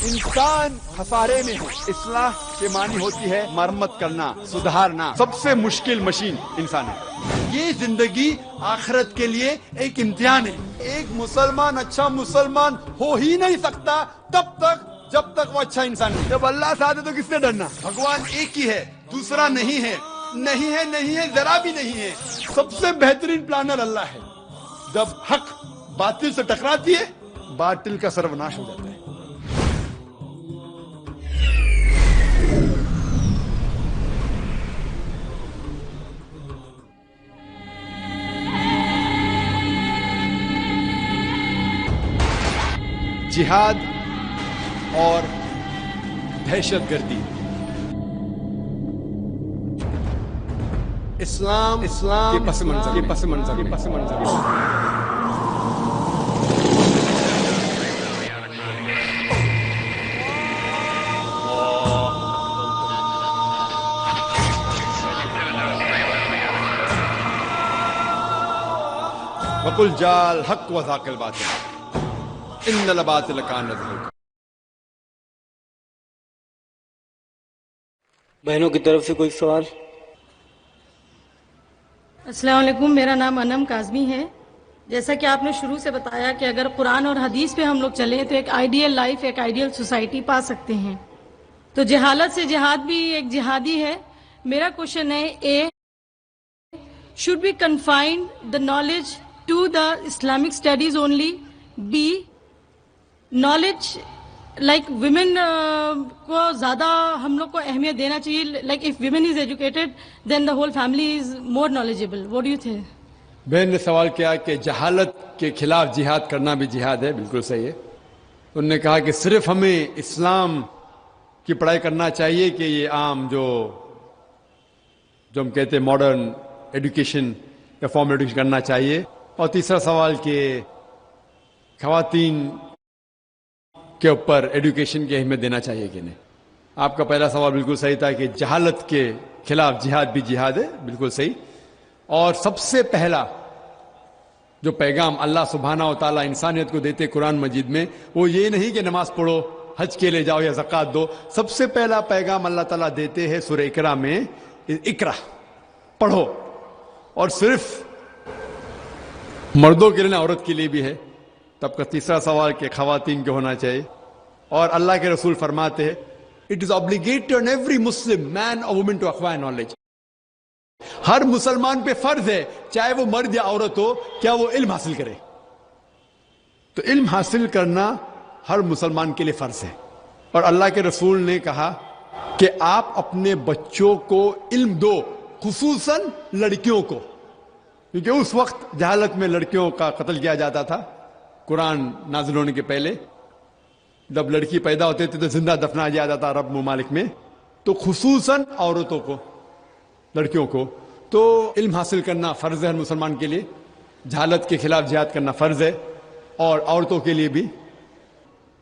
انسان خسارے میں ہے. اصلاح کے معنی ہوتی ہے مرمت کرنا, سدھارنا. سب سے مشکل مشین انسان ہے. یہ زندگی آخرت کے لیے ایک امتحان ہے. ایک مسلمان اچھا مسلمان ہو ہی نہیں سکتا جب تک وہ اچھا انسان نہیں. جب اللہ سے آتے تو کس سے ڈرنا؟ بھگوان ایک ہی ہے, دوسرا نہیں ہے, نہیں ہے, ذرا بھی نہیں ہے. سب سے بہترین پلانر اللہ ہے. جب حق باطل سے ٹکراتی ہے, باطل کا سروناش ہو جاتا ہے. جہاد اور دہشت گردی. اسلام کے پس منظر. وَقُلْ جَاءَ الْحَقُّ وَزَهَقَ الْبَاطِلُ إِنَّ الْبَاطِلَ كَانَ زَهُوقًا. بہنوں کی طرف سے کوئی سوال؟ السلام علیکم. میرا نام انم کاظمی ہے. جیسا کہ آپ نے شروع سے بتایا کہ اگر قرآن اور حدیث پہ ہم لوگ چلیں تو ایک آئیڈیل لائف, ایک آئیڈیل سوسائٹی پا سکتے ہیں. تو جہالت سے جہاد بھی ایک جہادی ہے. میرا کوشچن ہے, اے should we confine the knowledge to the Islamic studies only? B knowledge like women کو زیادہ ہم لوگ کو اہمیت دینا چاہیے. like if women is educated then the whole family is more knowledgeable. what do you think? بہن نے سوال کیا کہ جہالت کے خلاف جہاد کرنا بھی جہاد ہے. بالکل صحیح ہے. انہوں نے کہا کہ صرف ہمیں اسلام کی پڑھائی کرنا چاہیے کہ یہ عام جو ہم کہتے ہیں ماڈرن ایڈوکیشن یا فارمل ایڈوکیشن کرنا چاہیے. اور تیسرا سوال کہ خواتین کے اوپر ایڈوکیشن کی اہمیت دینا چاہیے کہ نہیں. آپ کا پہلا سوال بالکل صحیح تھا کہ جہالت کے خلاف جہاد بھی جہاد ہے. بالکل صحیح. اور سب سے پہلا جو پیغام اللہ سبحانہ و تعالیٰ انسانیت کو دیتے قرآن مجید میں, وہ یہ نہیں کہ نماز پڑھو, حج کے لے جاؤ یا زکوٰۃ دو. سب سے پہلا پیغام اللہ تعالیٰ دیتے ہیں سورہ اقرا میں, اقرا پڑھو. اور صرف مردوں کے لیے نہ, عورت کے لیے بھی ہے. تب کا تیسرا سوال کہ خواتین کو ہونا چاہیے. اور اللہ کے رسول فرماتے ہیں it is obligatory on every Muslim man or woman to acquire knowledge. ہر مسلمان پہ فرض ہے, چاہے وہ مرد یا عورت ہو, کیا وہ علم حاصل کرے. تو علم حاصل کرنا ہر مسلمان کے لیے فرض ہے. اور اللہ کے رسول نے کہا کہ آپ اپنے بچوں کو علم دو, خصوصاً لڑکیوں کو, کیونکہ اس وقت جہالت میں لڑکیوں کا قتل کیا جاتا تھا. قرآن نازل ہونے کے پہلے جب لڑکی پیدا ہوتے تھے تو زندہ دفنا دیا جاتا عرب ممالک میں. تو خصوصاً عورتوں کو, لڑکیوں کو تو علم حاصل کرنا فرض ہے ہر مسلمان کے لیے. جہالت کے خلاف جہاد کرنا فرض ہے, اور عورتوں کے لیے بھی.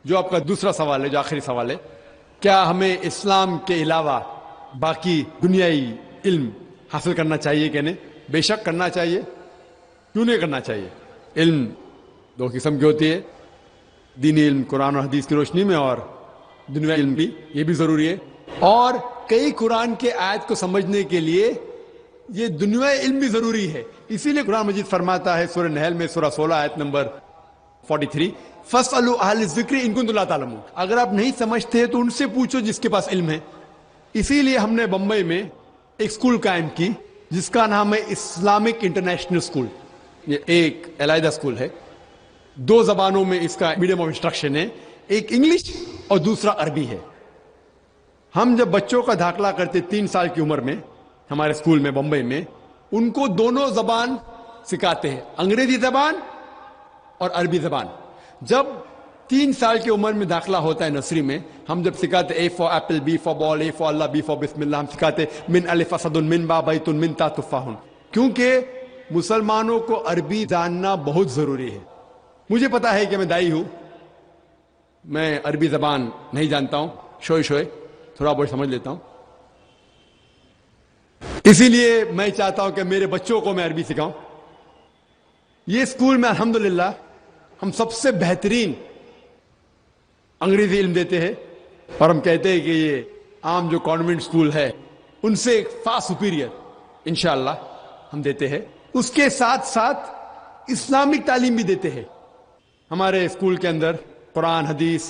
جو آپ کا دوسرا سوال ہے, جو آخری سوال ہے, کیا ہمیں اسلام کے علاوہ باقی دنیائی علم حاصل کرنا چاہیے کہ نہیں؟ بے شک کرنا چاہیے. کیوں نہیں کرنا چاہیے؟ علم دو قسم کی ہوتی ہے, دینی علم قرآن اور حدیث کی روشنی میں, اور دنیائی علم بھی, یہ بھی ضروری ہے. اور کئی قرآن کے آیت کو سمجھنے کے لیے یہ دنیائی علم بھی ضروری ہے. اسی لیے قرآن مجید فرماتا ہے سورہ نحل میں سورہ 16 آیت نمبر 43, فَاسْأَلُوا أَهْلَ الذِّكْرِ إِن كُنتُمْ لَا تَعْلَمُونَ. اگر آپ نہیں سمجھتے تو ان سے پوچھو جس کے پاس علم ہے. اسی لیے ہم نے بمبئی میں ایک اسکول قائم کی جس کا نام ہے اسلامک انٹرنیشنل اسکول. یہ ایک علیحدہ اسکول ہے. 2 زبانوں میں اس کا میڈیم آف انسٹرکشن ہے, ایک انگلش اور دوسرا عربی ہے. ہم جب بچوں کا داخلہ کرتے 3 سال کی عمر میں ہمارے اسکول میں بمبئی میں, ان کو دونوں زبان سکھاتے ہیں, انگریزی زبان اور عربی زبان. جب 3 سال کی عمر میں داخلہ ہوتا ہے نرسری میں, ہم جب سکھاتے A for apple, B for ball, A for Allah, B for بسم اللہ, ہم سکھاتے من الف اسد, من با بیت, من تا تفاح. کیونکہ مسلمانوں کو عربی جاننا بہت ضروری ہے. مجھے پتا ہے کہ میں دائی ہوں, میں عربی زبان نہیں جانتا ہوں, شوئے تھوڑا بہت سمجھ لیتا ہوں. اسی لیے میں چاہتا ہوں کہ میرے بچوں کو میں عربی سکھاؤں. یہ اسکول میں الحمدللہ ہم سب سے بہترین انگریزی علم دیتے ہیں اور ہم کہتے ہیں کہ یہ عام جو کانوینٹ اسکول ہے ان سے فار سپیریئر انشاءاللہ ہم دیتے ہیں. اس کے ساتھ ساتھ اسلامک تعلیم بھی دیتے ہیں. ہمارے اسکول کے اندر قرآن حدیث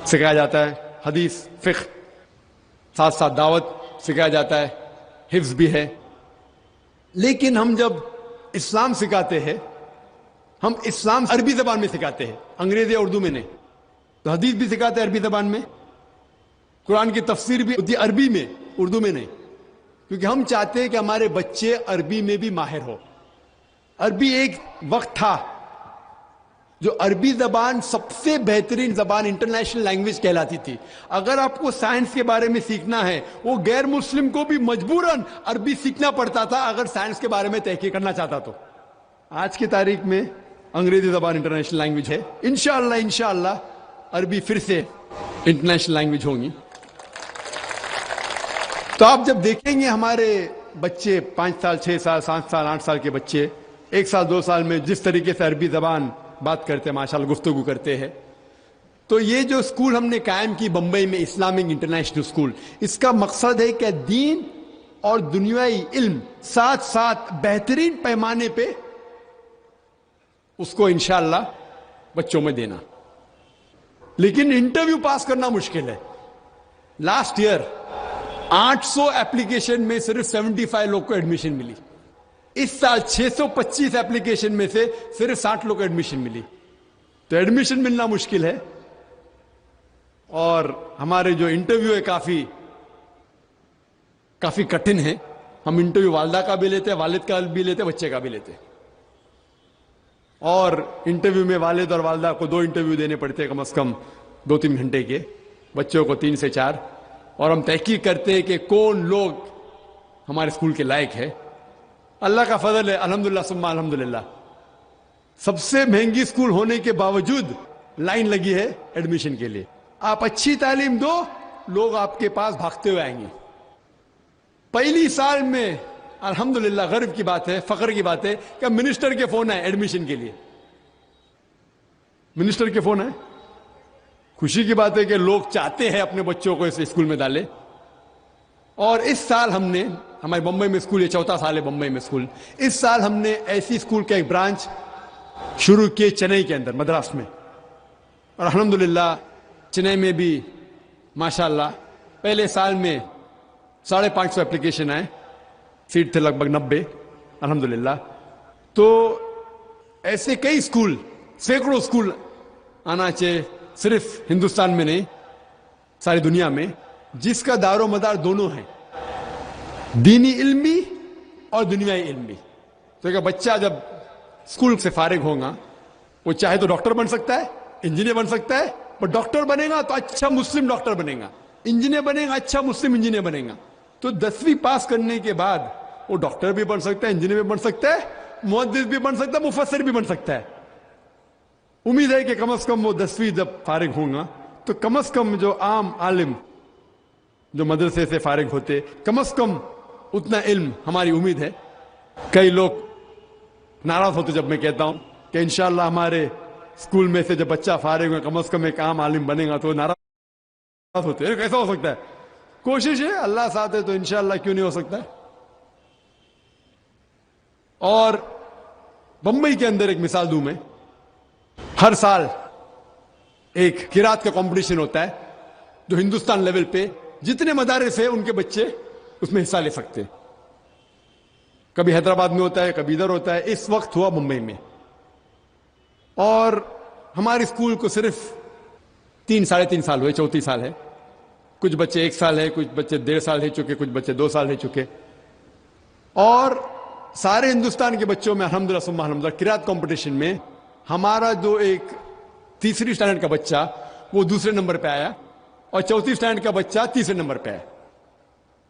سکھایا جاتا ہے, حدیث فقہ, ساتھ ساتھ دعوت سکھایا جاتا ہے, حفظ بھی ہے. لیکن ہم جب اسلام سکھاتے ہیں ہم اسلام عربی زبان میں سکھاتے ہیں, انگریزی اردو میں نہیں. تو حدیث بھی سکھاتے ہیں عربی زبان میں, قرآن کی تفسیر بھی ہوتی ہے عربی میں, اردو میں نہیں, کیونکہ ہم چاہتے ہیں کہ ہمارے بچے عربی میں بھی ماہر ہو. عربی ایک وقت تھا جو عربی زبان سب سے بہترین زبان انٹرنیشنل لینگویج کہلاتی تھی. اگر آپ کو سائنس کے بارے میں سیکھنا ہے وہ غیر مسلم کو بھی مجبوراً عربی سیکھنا پڑتا تھا اگر سائنس کے بارے میں تحقیق کرنا چاہتا تو. آج کی تاریخ میں انگریزی زبان انٹرنیشنل لینگویج ہے. انشاءاللہ عربی پھر سے انٹرنیشنل لینگویج ہوں گی. تو آپ جب دیکھیں گے ہمارے بچے 5 سال 6 سال 7 سال 8 سال کے بچے 1 سال 2 سال میں جس طریقے سے عربی زبان بات کرتے ہیں, ماشاءاللہ گفتگو کرتے ہیں, تو یہ جو اسکول ہم نے قائم کی بمبئی میں اسلامک انٹرنیشنل اسکول, اس کا مقصد ہے کہ دین اور دنیائی علم ساتھ ساتھ بہترین پیمانے پہ اس کو انشاءاللہ بچوں میں دینا. لیکن انٹرویو پاس کرنا مشکل ہے. لاسٹ ایئر 800 ایپلیکیشن میں صرف 75 لوگ کو ایڈمیشن ملی. اس سال 625 ایپلیکیشن میں سے صرف 60 لوگ کو ایڈمیشن ملی. تو ایڈمیشن ملنا مشکل ہے. اور ہمارے جو انٹرویو ہے کافی کٹھن ہے. ہم انٹرویو والدہ کا بھی لیتے ہیں, والد کا بھی لیتے ہیں, بچے کا بھی لیتے ہیں. اور انٹرویو میں والد اور والدہ کو 2 انٹرویو دینے پڑتے ہیں, کم از کم 2-3 گھنٹے کے, بچوں کو 3 سے 4. اور ہم تحقیق کرتے ہیں کہ کون لوگ ہمارے اسکول کے لائق ہے. اللہ کا فضل ہے, الحمدللہ ثم الحمدللہ. سب سے مہنگی اسکول ہونے کے باوجود لائن لگی ہے ایڈمیشن کے لیے. آپ اچھی تعلیم دو, لوگ آپ کے پاس بھاگتے ہوئے آئیں گے. پہلی سال میں الحمدللہ غرب کی بات ہے, فخر کی بات ہے کہ منسٹر کے فون آئے ایڈمیشن کے لیے. منسٹر کے فون آئے. خوشی کی بات ہے کہ لوگ چاہتے ہیں اپنے بچوں کو اس اسکول میں ڈالے. اور اس سال ہم نے, ہمارے بمبئی میں اسکول, یہ 4تھا سال ہے بمبئی میں اسکول, اس سال ہم نے ایسی اسکول کا ایک برانچ شروع کیے چنئی کے اندر, مدراس میں. اور الحمدللہ چنئی میں بھی ماشاءاللہ پہلے سال میں 550 ایپلیکیشن آئے, سیٹ تھے لگ بھگ 90 الحمدللہ. تو ایسے کئی اسکول, سینکڑوں اسکول آنا چاہیے, صرف ہندوستان میں نہیں ساری دنیا میں, جس کا دار و مدار دونوں ہیں, دینی علم بھی اور دنیائی علم بھی. تو کہ بچہ جب اسکول سے فارغ ہوگا وہ چاہے تو ڈاکٹر بن سکتا ہے, انجینئر بن سکتا ہے, پر ڈاکٹر بنے گا تو اچھا مسلم ڈاکٹر بنے گا, انجینئر بنے گا اچھا مسلم انجینئر بنے گا. تو 10ویں پاس کرنے کے بعد وہ ڈاکٹر بھی بن سکتا ہے, انجینئر بھی بن سکتا ہے, محدث بھی بن سکتا ہے, مفسر بھی بن سکتا ہے. امید ہے کہ کم از کم وہ 10ویں جب فارغ ہوں گا تو کم از کم جو عام عالم جو مدرسے سے فارغ ہوتے, کم از کم اتنا علم ہماری امید ہے. کئی لوگ ناراض ہوتے جب میں کہتا ہوں کہ انشاءاللہ ہمارے اسکول میں سے جب بچہ فارغ ہوگا کم از کم ایک عام عالم بنے گا, تو ناراض ہوتے ہیں. کیسا ہو سکتا ہے؟ کوشش ہے, اللہ ساتھ ہے تو انشاءاللہ کیوں نہیں ہو سکتا ہے. اور بمبئی کے اندر ایک مثال دوں میں, ہر سال ایک قرات کا کمپٹیشن ہوتا ہے جو ہندوستان لیول پہ جتنے مدارس ہیں ان کے بچے اس میں حصہ لے سکتے. کبھی حیدرآباد میں ہوتا ہے, کبھی ادھر ہوتا ہے. اس وقت ہوا ممبئی میں. اور ہمارے اسکول کو صرف 3-3.5 سال ہوئے, 34 سال ہے. کچھ بچے 1 سال ہے, کچھ بچے 1.5 سال رہ چکے, کچھ بچے 2 سال رہ چکے. اور سارے ہندوستان کے بچوں میں الحمدللہ ثم الحمدللہ قرات کمپٹیشن میں ہمارا جو ایک 3ری اسٹینڈرڈ کا بچہ وہ 2سرے نمبر پہ آیا, اور 4تھی اسٹینڈرڈ کا بچہ 3سرے نمبر پہ آیا.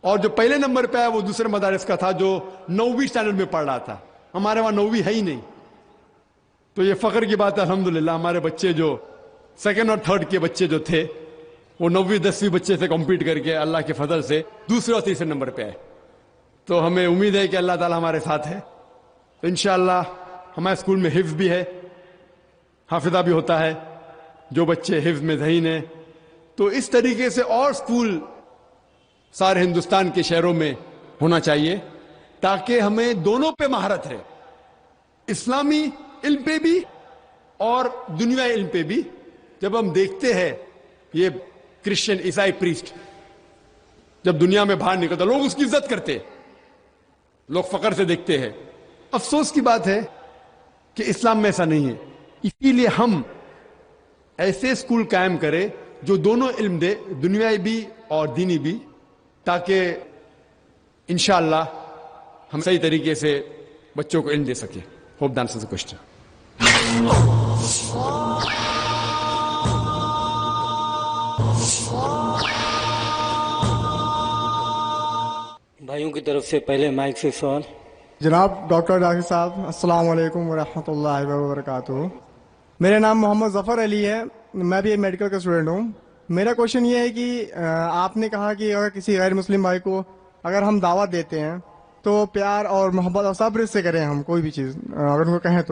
اور جو پہلے نمبر پہ آیا وہ دوسرے مدارس کا تھا جو 9ویں اسٹینڈرڈ میں پڑھ رہا تھا. ہمارے وہاں 9ویں ہے ہی نہیں. تو یہ فخر کی بات ہے الحمدللہ ہمارے بچے جو 2nd اور 3rd کے بچے جو تھے وہ 9ویں 10ویں بچے سے کمپیٹ کر کے اللہ کے فضل سے 2سرے اور 3سرے نمبر پہ آئے. تو ہمیں امید ہے کہ اللہ تعالی ہمارے ساتھ ہے. تو انشاءاللہ ہمارے اسکول میں حفظ بھی ہے, حافظہ بھی ہوتا ہے. جو بچے حفظ میں ذہین ہیں تو اس طریقے سے اور اسکول سارے ہندوستان کے شہروں میں ہونا چاہیے تاکہ ہمیں دونوں پہ مہارت رہے، اسلامی علم پہ بھی اور دنیائی علم پہ بھی. جب ہم دیکھتے ہیں یہ کرسچن عیسائی پریسٹ جب دنیا میں باہر نکلتا لوگ اس کی عزت کرتے، لوگ فخر سے دیکھتے ہیں. افسوس کی بات ہے کہ اسلام میں ایسا نہیں ہے. اسی لیے ہم ایسے اسکول قائم کریں جو دونوں علم دے، دنیائی بھی اور دینی بھی، تاکہ انشاءاللہ ہم صحیح طریقے سے بچوں کو علم دے سکیں. Hope that answers the question. بھائیوں کی طرف سے پہلے مائک سے سوال. جناب ڈاکٹر راغب صاحب، السلام علیکم ورحمۃ اللہ وبرکاتہ. میرا نام محمد ظفر علی ہے، میں بھی ایک میڈیکل کا اسٹوڈنٹ ہوں. میرا کوشچن یہ ہے کہ آپ نے کہا کہ اگر کسی غیر مسلم بھائی کو اگر ہم دعوت دیتے ہیں تو پیار اور محبت اور صبر سے کریں، ہم کوئی بھی چیز اگر ان کو کہیں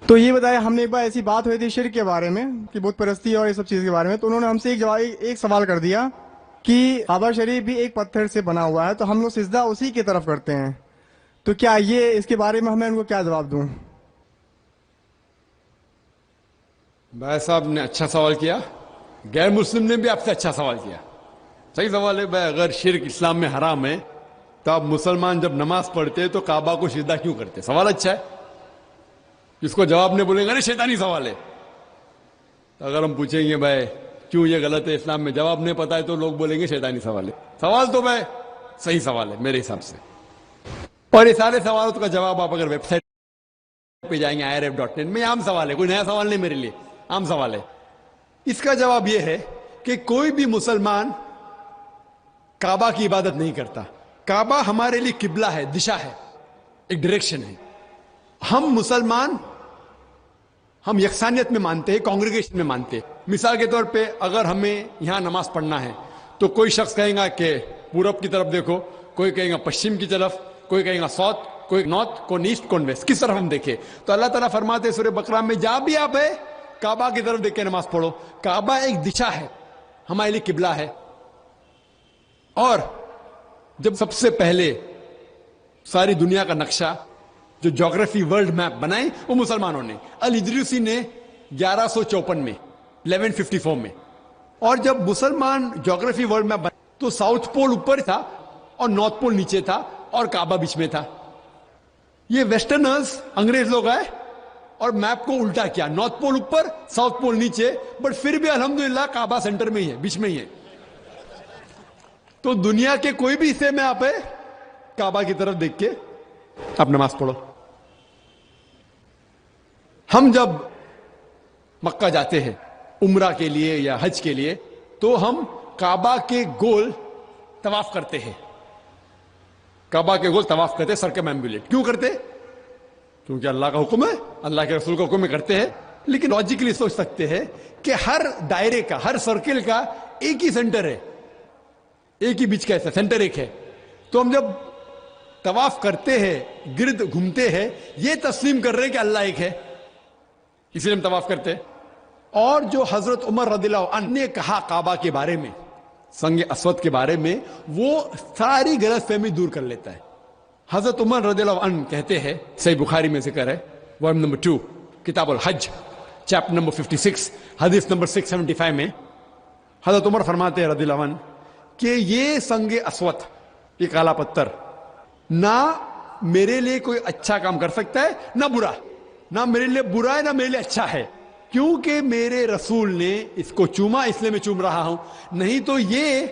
تو یہ بتایا. ہم نے ایک بار ایسی بات ہوئی تھی شرک کے بارے میں کہ بت پرستی اور یہ سب چیز کے بارے میں، تو انہوں نے ہم سے ایک سوال کر دیا کہ کعبہ شریف بھی ایک پتھر سے بنا ہوا ہے تو ہم لوگ سجدہ اسی کی طرف کرتے ہیں، تو کیا یہ اس کے بارے میں ہمیں ان کو کیا جواب دوں؟ بھائی صاحب نے اچھا سوال کیا، غیر مسلم نے بھی آپ سے اچھا سوال کیا. صحیح سوال ہے بھائی. اگر شرک اسلام میں حرام ہے تو آپ مسلمان جب نماز پڑھتے تو کعبہ کو سجدہ کیوں کرتے؟ سوال اچھا ہے. جس کو جواب نہیں بولیں گے نا شیطانی سوال ہے. تو اگر ہم پوچھیں گے بھائی کیوں یہ غلط ہے اسلام میں، جواب نہیں پتا ہے تو لوگ بولیں گے شیطانی سوال ہے. سوال تو بھائی صحیح سوال ہے میرے حساب سے. اور یہ سارے سوالوں کا جواب آپ اگر ویب سائٹ پہ جائیں گے irf.in میں، عام سوال ہے، کوئی نیا سوال نہیں میرے لیے، عام سوال ہے. اس کا جواب یہ ہے کہ کوئی بھی مسلمان کعبہ کی عبادت نہیں کرتا. کعبہ ہمارے لیے قبلہ ہے، دشا ہے، ایک ڈائریکشن ہے. ہم مسلمان ہم یکسانیت میں مانتے ہیں، کانگریگیشن میں مانتے ہیں. مثال کے طور پہ اگر ہمیں یہاں نماز پڑھنا ہے تو کوئی شخص کہیں گا کہ پورب کی طرف دیکھو، کوئی کہیں گا پشچم کی طرف، کوئی کہیں گا ساؤتھ، کوئی نارتھ، کوئی ایسٹ، کوئی ویسٹ، کس طرف ہم دیکھیں. تو اللہ تعالیٰ فرماتے ہیں سورہ بقرہ میں جہاں بھی آپ ہے کعبہ کی طرف دیکھ کے نماز پڑھو. کعبہ ایک دشا ہے، ہمارے لیے قبلہ ہے. اور جب سب سے پہلے ساری دنیا کا نقشہ جو جغرافی ورلڈ میپ بنائے وہ مسلمانوں نے، الادریسی نے 1154 میں 1154 میں. اور جب مسلمان جغرافی ورلڈ میپ بنائے تو ساؤتھ پول اوپر تھا اور نارتھ پول نیچے تھا اور کعبہ بیچ میں تھا. یہ ویسٹرنرز انگریز لوگ آئے اور میپ کو الٹا کیا، نارتھ پول اوپر ساؤتھ پول نیچے، بٹ پھر بھی الحمدللہ کعبہ سینٹر میں ہی ہے، بیچ میں ہی ہے. تو دنیا کے کوئی بھی حصے میں آپ ہے کعبہ کی طرف دیکھ کے آپ نماز پڑھو. ہم جب مکہ جاتے ہیں عمرہ کے لیے یا حج کے لیے تو ہم کعبہ کے گول طواف کرتے ہیں. کعبہ کے گول طواف کرتے ہیں سرکمامبولیٹ. کیوں کرتے؟ کیونکہ اللہ کا حکم ہے، اللہ کے رسول کا حکم میں کرتے ہیں. لیکن لاجیکلی سوچ سکتے ہیں کہ ہر دائرے کا، ہر سرکل کا ایک ہی سینٹر ہے، ایک ہی بیچ کا ایسا سینٹر ایک ہے. تو ہم جب طواف کرتے ہیں، گرد گھومتے ہیں، یہ تسلیم کر رہے ہیں کہ اللہ ایک ہے، اس لیے ہم طواف کرتے ہیں. اور جو حضرت عمر رضی اللہ عنہ نے کہا کعبہ کے بارے میں، سنگ اسود کے بارے میں، وہ ساری غلط فہمی دور کر لیتا ہے. حضرت عمر رضی اللہ عنہ کہتے ہیں، صحیح بخاری میں ذکر ہے، ورم نمبر 2 کتاب الحج چیپٹر نمبر 56 حدیث نمبر 675 میں حضرت عمر فرماتے ہیں رضی اللہ عنہ کہ یہ سنگ اسود، یہ کالا پتھر، نہ میرے لیے کوئی اچھا کام کر سکتا ہے نہ برا، نہ میرے لیے برا ہے نہ میرے لیے اچھا ہے، کیونکہ میرے رسول نے اس کو چوما، اس لیے میں چوم رہا ہوں. نہیں تو یہ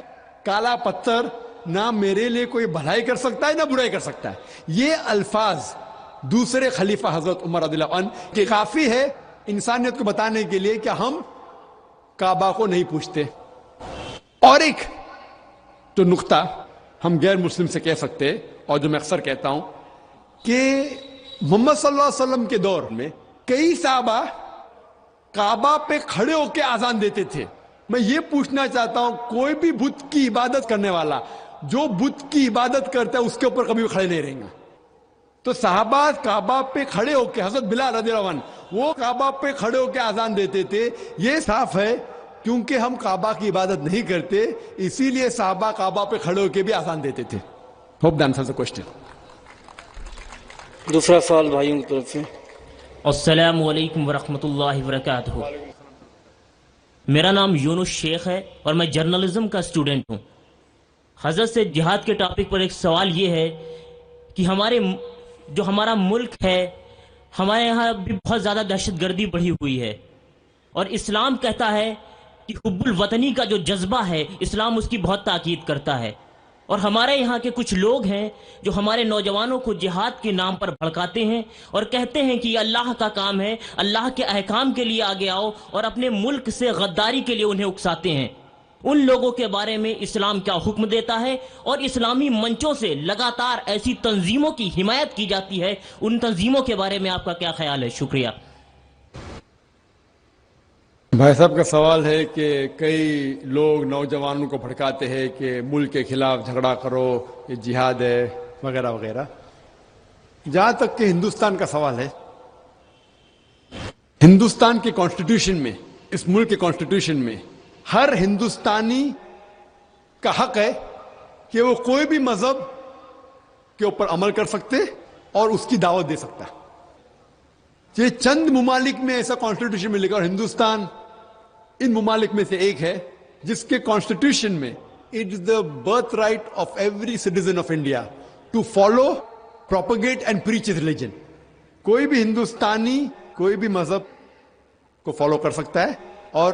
کالا پتھر نہ میرے لیے کوئی بھلائی کر سکتا ہے نہ برائی کر سکتا ہے. یہ الفاظ دوسرے خلیفہ حضرت عمر رضی اللہ عنہ کہ کافی ہے انسانیت کو بتانے کے لیے کہ ہم کعبہ کو نہیں پوچھتے. اور ایک جو نقطہ ہم غیر مسلم سے کہہ سکتے ہیں اور جو میں اکثر کہتا ہوں کہ محمد صلی اللہ علیہ وسلم کے دور میں کئی صحابہ کعبہ پہ کھڑے ہو کے اذان دیتے تھے. میں یہ پوچھنا چاہتا ہوں کوئی بھی بت کی عبادت کرنے والا جو بت کی عبادت کرتا ہے اس کے اوپر کبھی بھی کھڑے نہیں رہیں گا. تو صحابہ کعبہ پہ کھڑے ہو کے، حضرت بلال رضی اللہ عنہ وہ کعبہ پہ کھڑے ہو کے اذان دیتے تھے. یہ صاف ہے کیونکہ ہم کعبہ کی عبادت نہیں کرتے اسی لیے صحابہ کعبہ پہ کھڑے ہو کے بھی آزان دیتے تھے. Hope that answers the question. دوسرا سوال بھائیوں کی طرف سے. السلام علیکم ورحمۃ اللہ وبرکاتہ. میرا نام یونس شیخ ہے اور میں جرنلزم کا اسٹوڈنٹ ہوں. حضرت سے جہاد کے ٹاپک پر ایک سوال یہ ہے کہ ہمارا ملک ہے، ہمارے یہاں بھی بہت زیادہ دہشت گردی بڑھی ہوئی ہے، اور اسلام کہتا ہے کہ حب الوطنی کا جو جذبہ ہے اسلام اس کی بہت تاکید کرتا ہے، اور ہمارے یہاں کے کچھ لوگ ہیں جو ہمارے نوجوانوں کو جہاد کے نام پر بھڑکاتے ہیں اور کہتے ہیں کہ یہ اللہ کا کام ہے، اللہ کے احکام کے لیے آگے آؤ، اور اپنے ملک سے غداری کے لیے انہیں اکساتے ہیں. ان لوگوں کے بارے میں اسلام کیا حکم دیتا ہے؟ اور اسلامی منچوں سے لگاتار ایسی تنظیموں کی حمایت کی جاتی ہے، ان تنظیموں کے بارے میں آپ کا کیا خیال ہے؟ شکریہ. بھائی صاحب کا سوال ہے کہ کئی لوگ نوجوانوں کو بھڑکاتے ہیں کہ ملک کے خلاف جھگڑا کرو، یہ جہاد ہے وغیرہ وغیرہ. جہاں تک کہ ہندوستان کا سوال ہے، ہندوستان کے کانسٹیٹیوشن میں، اس ملک کے کانسٹیٹیوشن میں ہر ہندوستانی کا حق ہے کہ وہ کوئی بھی مذہب کے اوپر عمل کر سکتے اور اس کی دعوت دے سکتا ہے. یہ چند ممالک میں ایسا کانسٹیٹیوشن میں لکھا، اور ہندوستان ان ممالک میں سے ایک ہے جس کے کانسٹیٹیوشن میں it is the birth right of every citizen of India to follow, propagate and preach religion. کوئی بھی ہندوستانی کوئی بھی مذہب کو فالو کر سکتا ہے اور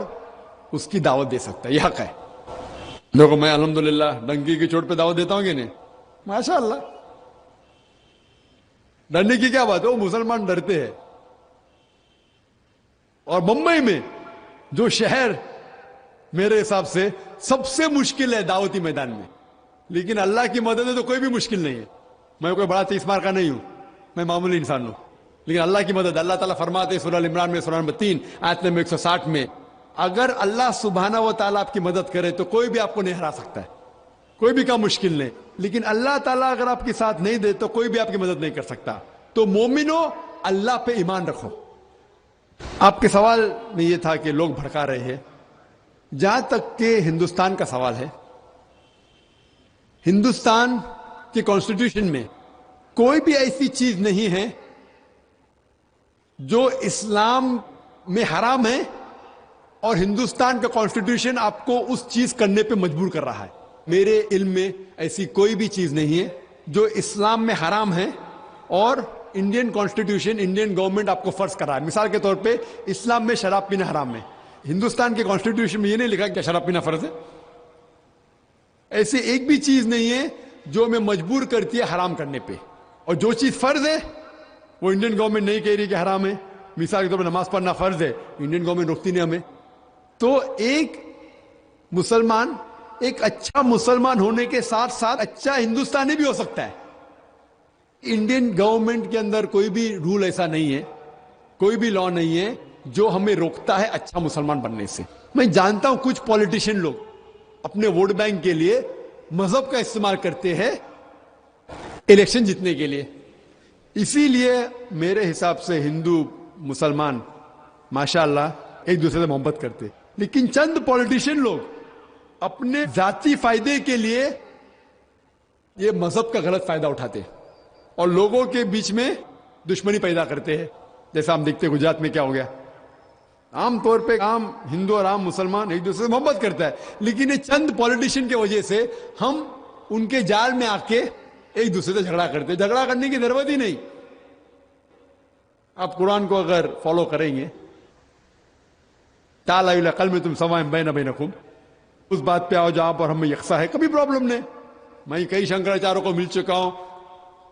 اس کی دعوت دے سکتا ہے، یہ حق ہے. دیکھو میں الحمدللہ ڈنکی کی چوٹ پہ دعوت دیتا ہوں کہ نہیں؟ ماشاء اللہ. ڈرنے کی کیا بات ہے، وہ مسلمان ڈرتے ہیں. اور بمبئی میں جو شہر میرے حساب سے سب سے مشکل ہے دعوتی میدان میں، لیکن اللہ کی مدد ہے تو کوئی بھی مشکل نہیں ہے. میں کوئی بڑا تیس مار کا نہیں ہوں، میں معمولی انسان ہوں، لیکن اللہ کی مدد. اللہ تعالیٰ فرماتے ہیں سورہ عمران میں سورہ نمبر 3 آیت نمبر 160 میں، اگر اللہ سبحانہ و تعالیٰ آپ کی مدد کرے تو کوئی بھی آپ کو نہیں ہرا سکتا ہے، کوئی بھی کام مشکل نہیں. لیکن اللہ تعالیٰ اگر آپ کے ساتھ نہیں دے تو کوئی بھی آپ کی مدد نہیں کر سکتا. تو مومنو اللہ پہ ایمان رکھو. آپ کے سوال میں یہ تھا کہ لوگ بھڑکا رہے ہیں. جہاں تک کہ ہندوستان کا سوال ہے، ہندوستان کے کانسٹیٹیوشن میں کوئی بھی ایسی چیز نہیں ہے جو اسلام میں حرام ہے اور ہندوستان کا کانسٹیٹیوشن آپ کو اس چیز کرنے پہ مجبور کر رہا ہے. میرے علم میں ایسی کوئی بھی چیز نہیں ہے جو اسلام میں حرام ہے اور انڈین کانسٹیٹیوشن، انڈین گورنمنٹ آپ کو فرض کر رہا ہے. مثال کے طور پہ اسلام میں شراب پینا حرام ہے، ہندوستان کے کانسٹیٹیوشن میں یہ نہیں لکھا کہ شراب پینا فرض ہے. ایسی ایک بھی چیز نہیں ہے جو ہمیں مجبور کرتی ہے حرام کرنے پہ، اور جو چیز فرض ہے وہ انڈین گورنمنٹ نہیں کہہ رہی کہ حرام ہے. مثال کے طور پہ نماز پڑھنا فرض ہے، انڈین گورنمنٹ روکتی نہیں ہمیں. تو ایک مسلمان ایک اچھا مسلمان ہونے کے ساتھ ساتھ اچھا ہندوستانی بھی ہو سکتا ہے. انڈین گورنمنٹ کے اندر کوئی بھی رول ایسا نہیں ہے، کوئی بھی لا نہیں ہے جو ہمیں روکتا ہے اچھا مسلمان بننے سے. میں جانتا ہوں کچھ پولیٹیشین لوگ اپنے ووٹ بینک کے لیے مذہب کا استعمال کرتے ہیں الیکشن جیتنے کے لیے. اسی لیے میرے حساب سے ہندو مسلمان ماشاءاللہ ایک دوسرے سے محبت کرتے، لیکن چند پولیٹیشین لوگ اپنے ذاتی فائدے کے لیے یہ مذہب کا غلط فائدہ اٹھاتے اور لوگوں کے بیچ میں دشمنی پیدا کرتے ہیں. جیسا ہم دیکھتے گجرات میں کیا ہو گیا. عام طور پہ عام ہندو اور عام مسلمان ایک دوسرے سے محبت کرتا ہے، لیکن یہ چند پولیٹیشین کی وجہ سے ہم ان کے جال میں آ کے ایک دوسرے سے جھگڑا کرتے. جھگڑا کرنے کی ضرورت ہی نہیں. آپ قرآن کو اگر فالو کریں گے، تعالیٰ العقل میں تم سوائم بین بینکم، اس بات پہ آؤ جہاں پر ہم یکساں ہے، کبھی پرابلم نہیں. میں کئی شنکراچاروں کو مل چکا ہوں،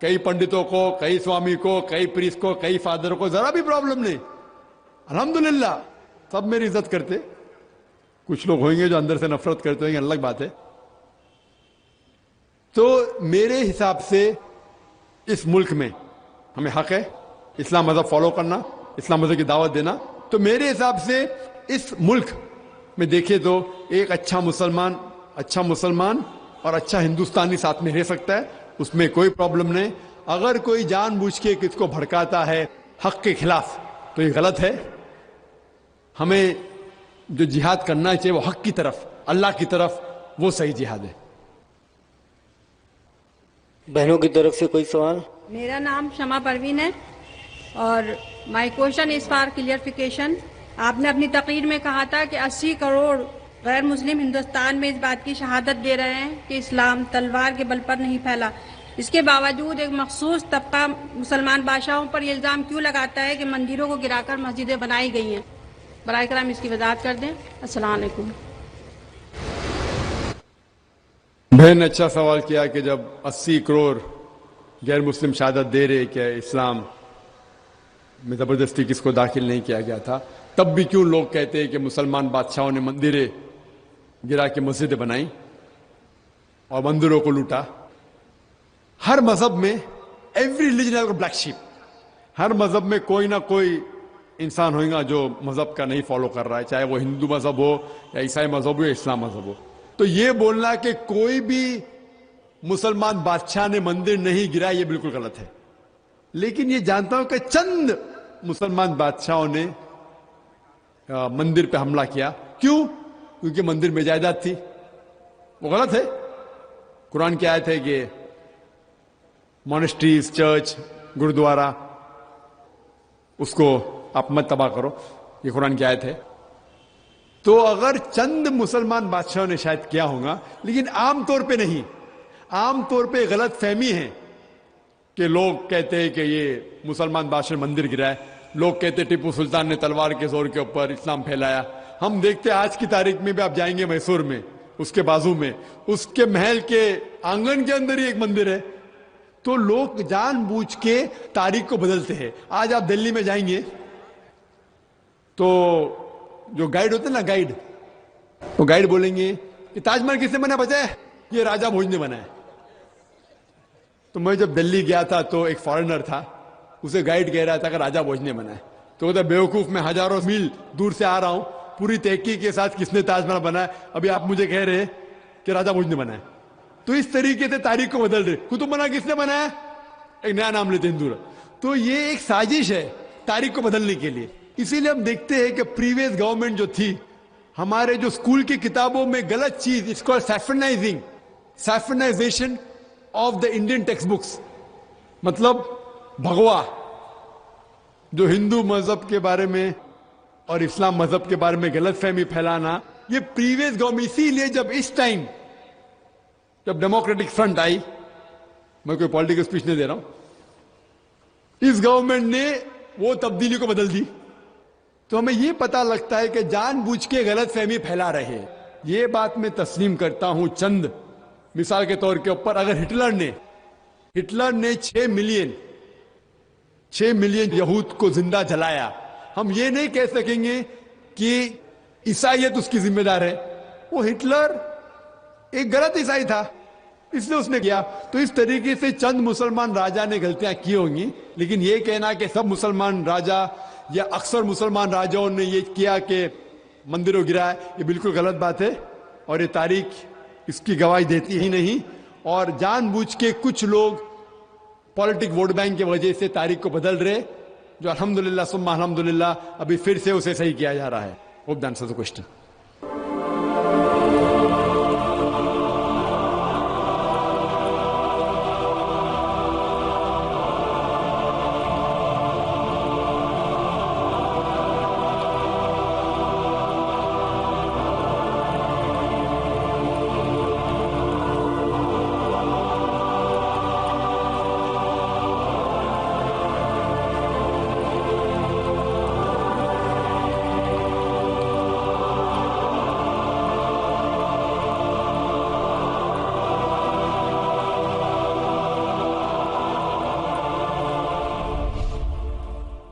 کئی پنڈتوں کو، کئی سوامی کو، کئی پریس کو، کئی فادر کو، ذرا بھی پرابلم نہیں. الحمدللہ سب میری عزت کرتے. کچھ لوگ ہوئیں گے جو اندر سے نفرت کرتے ہوئیں گے، الگ بات ہے. تو میرے حساب سے اس ملک میں ہمیں حق ہے اسلام مذہب فالو کرنا، اسلام مذہب کی دعوت دینا. تو میرے حساب سے اس ملک میں دیکھیں تو ایک اچھا مسلمان اور اچھا ہندوستانی ساتھ میں رہ سکتا ہے، اس میں کوئی پرابلم نہیں. اگر کوئی جان بوجھ کے کس کو بھڑکاتا ہے حق کے خلاف تو یہ غلط ہے. ہمیں جو جہاد کرنا چاہیے وہ حق کی طرف، اللہ کی طرف، وہ صحیح جہاد ہے. بہنوں کی طرف سے کوئی سوال؟ میرا نام شمع پروین ہے اور my question is for clarification. آپ نے اپنی تقریر میں کہا تھا کہ 80 کروڑ غیر مسلم ہندوستان میں اس بات کی شہادت دے رہے ہیں کہ اسلام تلوار کے بل پر نہیں پھیلا. اس کے باوجود ایک مخصوص طبقہ مسلمان بادشاہوں پر یہ الزام کیوں لگاتا ہے کہ مندروں کو گرا کر مسجدیں بنائی گئی ہیں؟ براہ کرم اس کی وضاحت کر دیں. السلام علیکم. بہن نے اچھا سوال کیا کہ جب 80 کروڑ غیر مسلم شہادت دے رہے کہ اسلام میں زبردستی کس کو داخل نہیں کیا گیا تھا، تب بھی کیوں لوگ کہتے ہیں کہ مسلمان بادشاہوں نے مندریں گرا کے مسجدیں بنائیں اور مندروں کو لوٹا؟ ہر مذہب میں every religion has a black sheep. ہر مذہب میں کوئی نہ کوئی انسان ہوگا جو مذہب کا نہیں فالو کر رہا ہے، چاہے وہ ہندو مذہب ہو یا عیسائی مذہب ہو یا اسلام مذہب ہو. تو یہ بولنا کہ کوئی بھی مسلمان بادشاہ نے مندر نہیں گرا یہ بالکل غلط ہے. لیکن یہ جانتا ہوں کہ چند مسلمان بادشاہوں نے مندر پہ حملہ کیا. کیوں؟ کیونکہ مندر میں جائیداد تھی. وہ غلط ہے. قرآن کی آیت ہے کہ مونسٹریز، چرچ، گردوارا، اس کو آپ مت تباہ کرو. یہ قرآن کی آیت ہے. تو اگر چند مسلمان بادشاہوں نے شاید کیا ہوگا، لیکن عام طور پہ نہیں. عام طور پہ غلط فہمی ہے کہ لوگ کہتے ہیں کہ یہ مسلمان بادشاہ نے مندر گرایا. لوگ کہتے ٹیپو سلطان نے تلوار کے زور کے اوپر اسلام پھیلایا. ہم دیکھتے آج کی تاریخ میں بھی آپ جائیں گے میسور میں، اس کے بازو میں، اس کے محل کے آنگن کے اندر ہی ایک مندر ہے. تو لوگ جان بوجھ کے تاریخ کو بدلتے ہیں. آج آپ دلی میں جائیں گے تو جو گائیڈ ہوتے ہیں نا، گائیڈ، وہ گائیڈ بولیں گے کہ تاج محل کس نے بنا بچا ہے؟ یہ راجہ بھوج نے بنا ہے. تو میں جب دلی گیا تھا تو ایک فارنر تھا، اسے گائیڈ کہہ رہا تھا کہ راجہ بھوج نے بنا ہے. تو کہتا بیوقوف، میں ہزاروں میل دور سے آ رہا ہوں، پوری تحقیق کے ساتھ کس نے تاج محل بنا ہے، ابھی آپ مجھے کہہ رہے ہیں کہ راجہ بھوج نے بنا ہے. تو اس طریقے سے تاریخ کو بدل رہے. قطب مینار کس نے بنایا؟ ایک نیا نام لیتے ہندو. تو یہ ایک سازش ہے تاریخ کو بدلنے کے لیے. اسی لیے ہم دیکھتے ہیں کہ پریویس گورنمنٹ جو تھی، ہمارے جو اسکول کی کتابوں میں غلط چیز، اس کو saffronization of the Indian textbooks, مطلب بھگوا، جو ہندو مذہب کے بارے میں اور اسلام مذہب کے بارے میں غلط فہمی پھیلانا، یہ پریویس گورنمنٹ. اسی لیے جب اس ٹائم جب ڈیموکریٹک فرنٹ آئی، میں کوئی پولیٹیکل اسپیچ نہیں دے رہا ہوں، اس گورنمنٹ نے وہ تبدیلی کو بدل دی. تو ہمیں یہ پتا لگتا ہے کہ جان بوجھ کے غلط فہمی پھیلا رہے ہیں. یہ بات میں تسلیم کرتا ہوں. چند مثال کے طور کے اوپر، اگر ہٹلر نے 6 ملین یہود کو زندہ جلایا، ہم یہ نہیں کہہ سکیں گے کہ عیسائیت اس کی ذمہ دار ہے. وہ ہٹلر ایک غلط عیسائی تھا، اس لیے اس نے کیا. تو اس طریقے سے چند مسلمان راجا نے غلطیاں کی ہوں گی، لیکن یہ کہنا کہ سب مسلمان راجا یا اکثر مسلمان راجاؤں نے یہ کیا کہ مندروں گرایا، یہ بالکل غلط بات ہے. اور یہ تاریخ اس کی گواہی دیتی ہی نہیں. اور جان بوجھ کے کچھ لوگ پولیٹک ووٹ بینک کی وجہ سے تاریخ کو بدل رہے، جو الحمدللہ ثم الحمدللہ ابھی پھر سے اسے صحیح کیا جا رہا ہے. Hope the answers the question.